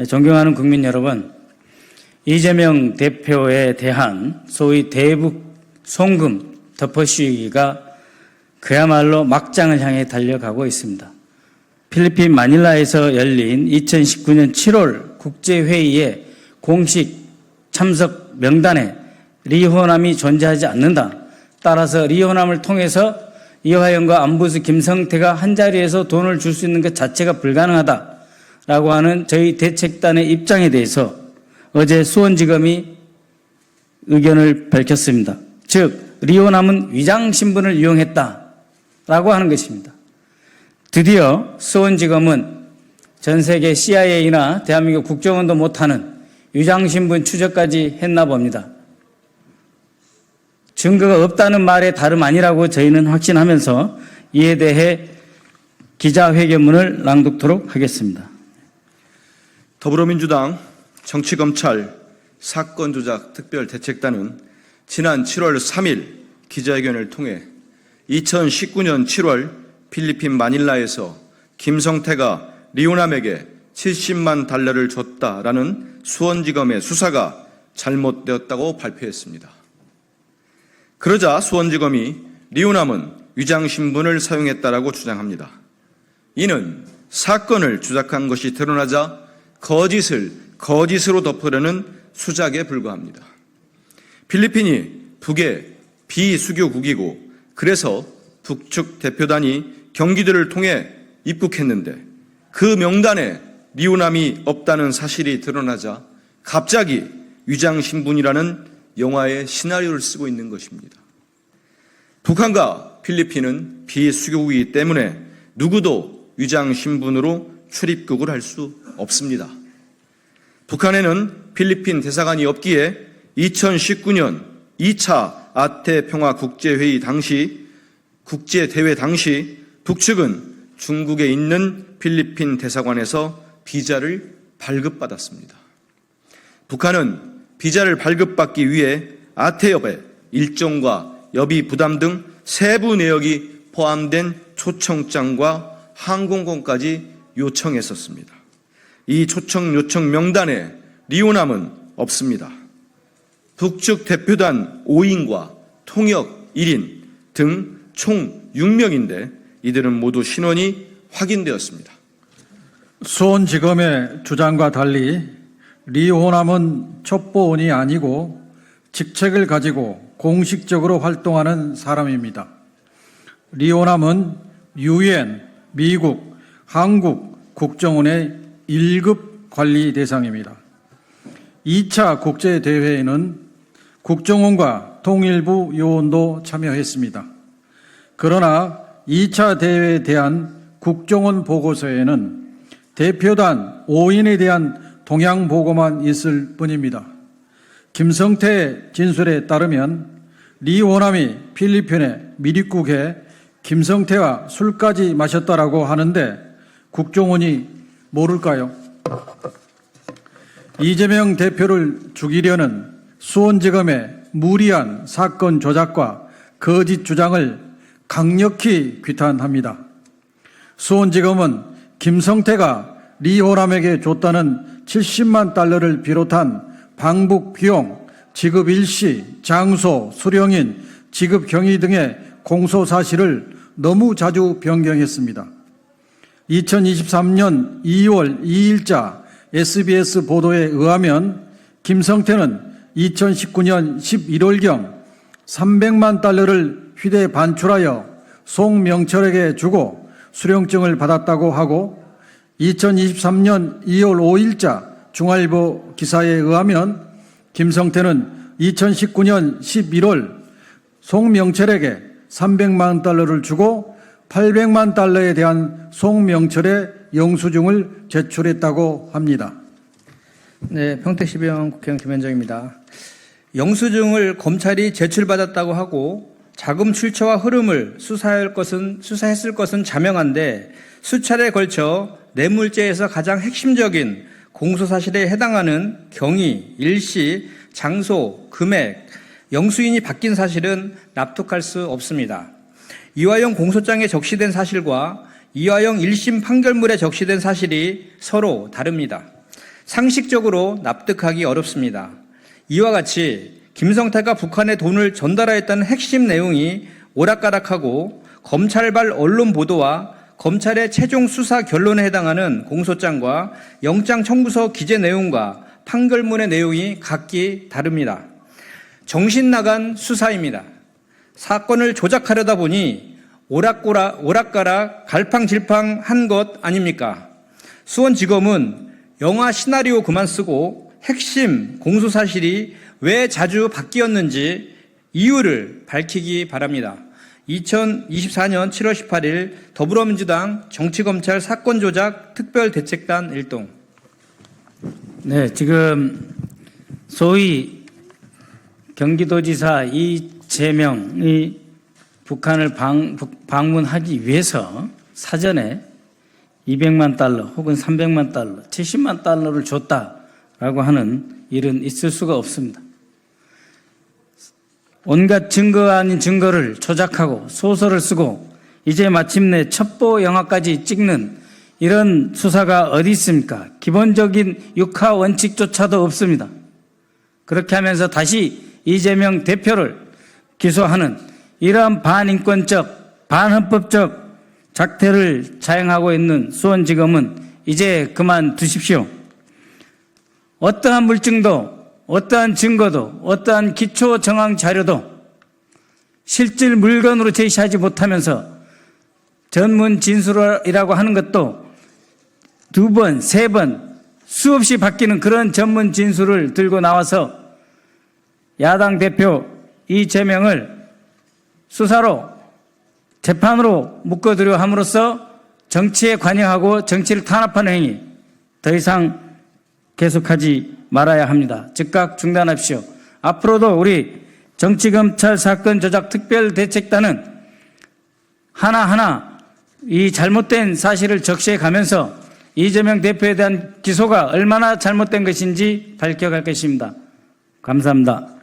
존경하는 국민 여러분, 이재명 대표에 대한 소위 대북 송금 덮어씌우기가 그야말로 막장을 향해 달려가고 있습니다. 필리핀 마닐라에서 열린 2019년 7월 국제회의에 공식 참석 명단에 리호남이 존재하지 않는다. 따라서 리호남을 통해서 이화영과 안보수 김성태가 한자리에서 돈을 줄 수 있는 것 자체가 불가능하다라고 하는 저희 대책단의 입장에 대해서 어제 수원지검이 의견을 밝혔습니다. 즉 리호남은 위장신분을 이용했다라고 하는 것입니다. 드디어 수원지검은 전 세계 CIA나 대한민국 국정원도 못하는 위장신분 추적까지 했나 봅니다. 증거가 없다는 말에 다름 아니라고 저희는 확신하면서 이에 대해 기자회견문을 낭독토록 하겠습니다. 더불어민주당 정치검찰 사건조작특별대책단은 지난 7월 3일 기자회견을 통해 2019년 7월 필리핀 마닐라에서 김성태가 리호남에게 70만 달러를 줬다라는 수원지검의 수사가 잘못되었다고 발표했습니다. 그러자 수원지검이 리호남은 위장신분을 사용했다라고 주장합니다. 이는 사건을 조작한 것이 드러나자 거짓을 거짓으로 덮으려는 수작에 불과합니다. 필리핀이 북의 비수교국이고 그래서 북측 대표단이 경기도를 통해 입국했는데 그 명단에 리호남이 없다는 사실이 드러나자 갑자기 위장신분이라는 영화의 시나리오를 쓰고 있는 것입니다. 북한과 필리핀은 비수교국이기 때문에 누구도 위장신분으로 출입국을 할 수 없습니다. 북한에는 필리핀 대사관이 없기에 2019년 2차 아태 평화 국제회의 당시 국제대회 당시 북측은 중국에 있는 필리핀 대사관에서 비자를 발급받았습니다. 북한은 비자를 발급받기 위해 아태협의 일정과 여비 부담 등 세부 내역이 포함된 초청장과 항공권까지 요청했었습니다. 이 초청 요청 명단에 리호남은 없습니다. 북측 대표단 5인과 통역 1인 등 총 6명인데 이들은 모두 신원이 확인되었습니다. 수원지검의 주장과 달리 리호남은 첩보원이 아니고 직책을 가지고 공식적으로 활동하는 사람입니다. 리호남은 UN, 미국, 한국 국정원의 1급 관리 대상입니다. 2차 국제대회에는 국정원과 통일부 요원도 참여했습니다. 그러나 2차 대회에 대한 국정원 보고서에는 대표단 5인에 대한 동향 보고만 있을 뿐입니다. 김성태의 진술에 따르면 리호남이 필리핀에 미립국에 김성태와 술까지 마셨다라고 하는데 국정원이 모를까요? 이재명 대표를 죽이려는 수원지검의 무리한 사건 조작과 거짓 주장을 강력히 규탄합니다. 수원지검은 김성태가 리호남에게 줬다는 70만 달러를 비롯한 방북 비용, 지급 일시, 장소, 수령인, 지급 경위 등의 공소 사실을 너무 자주 변경했습니다. 2023년 2월 2일자 SBS 보도에 의하면 김성태는 2019년 11월경 300만 달러를 휴대 반출하여 송명철에게 주고 수령증을 받았다고 하고 2023년 2월 5일자 중앙일보 기사에 의하면 김성태는 2019년 11월 송명철에게 300만 달러를 주고 800만 달러에 대한 송명철의 영수증을 제출했다고 합니다. 네, 평택시병 국회의원 김현정입니다. 영수증을 검찰이 제출받았다고 하고 자금 출처와 흐름을 수사했을 것은 자명한데 수차례에 걸쳐 뇌물죄에서 가장 핵심적인 공소사실에 해당하는 경위, 일시, 장소, 금액, 영수인이 바뀐 사실은 납득할 수 없습니다. 이화영 공소장에 적시된 사실과 이화영 1심 판결문에 적시된 사실이 서로 다릅니다. 상식적으로 납득하기 어렵습니다. 이와 같이 김성태가 북한에 돈을 전달하였다는 핵심 내용이 오락가락하고 검찰발 언론 보도와 검찰의 최종 수사 결론에 해당하는 공소장과 영장 청구서 기재 내용과 판결문의 내용이 각기 다릅니다. 정신 나간 수사입니다. 사건을 조작하려다 보니 오락가락 갈팡질팡한 것 아닙니까? 수원지검은 영화 시나리오 그만 쓰고 핵심 공소사실이 왜 자주 바뀌었는지 이유를 밝히기 바랍니다. 2024년 7월 18일 더불어민주당 정치검찰 사건조작 특별대책단 일동. 네, 지금 소위 경기도지사 이재명이 북한을 방문하기 위해서 사전에 200만 달러 혹은 300만 달러, 70만 달러를 줬다라고 하는 일은 있을 수가 없습니다. 온갖 증거 아닌 증거를 조작하고 소설을 쓰고 이제 마침내 첩보 영화까지 찍는 이런 수사가 어디 있습니까? 기본적인 육하 원칙조차도 없습니다. 그렇게 하면서 다시 이재명 대표를 기소하는 이러한 반인권적, 반헌법적 작태를 자행하고 있는 수원지검은 이제 그만두십시오. 어떠한 물증도, 어떠한 증거도, 어떠한 기초 정황 자료도 실질 물건으로 제시하지 못하면서 전문 진술이라고 하는 것도 2번, 3번 수없이 바뀌는 그런 전문 진술을 들고 나와서 야당 대표 이재명을 수사로 재판으로 묶어두려 함으로써 정치에 관여하고 정치를 탄압하는 행위 더 이상 계속하지 말아야 합니다. 즉각 중단하십시오. 앞으로도 우리 정치검찰 사건 조작 특별대책단은 하나하나 이 잘못된 사실을 적시해 가면서 이재명 대표에 대한 기소가 얼마나 잘못된 것인지 밝혀갈 것입니다. 감사합니다.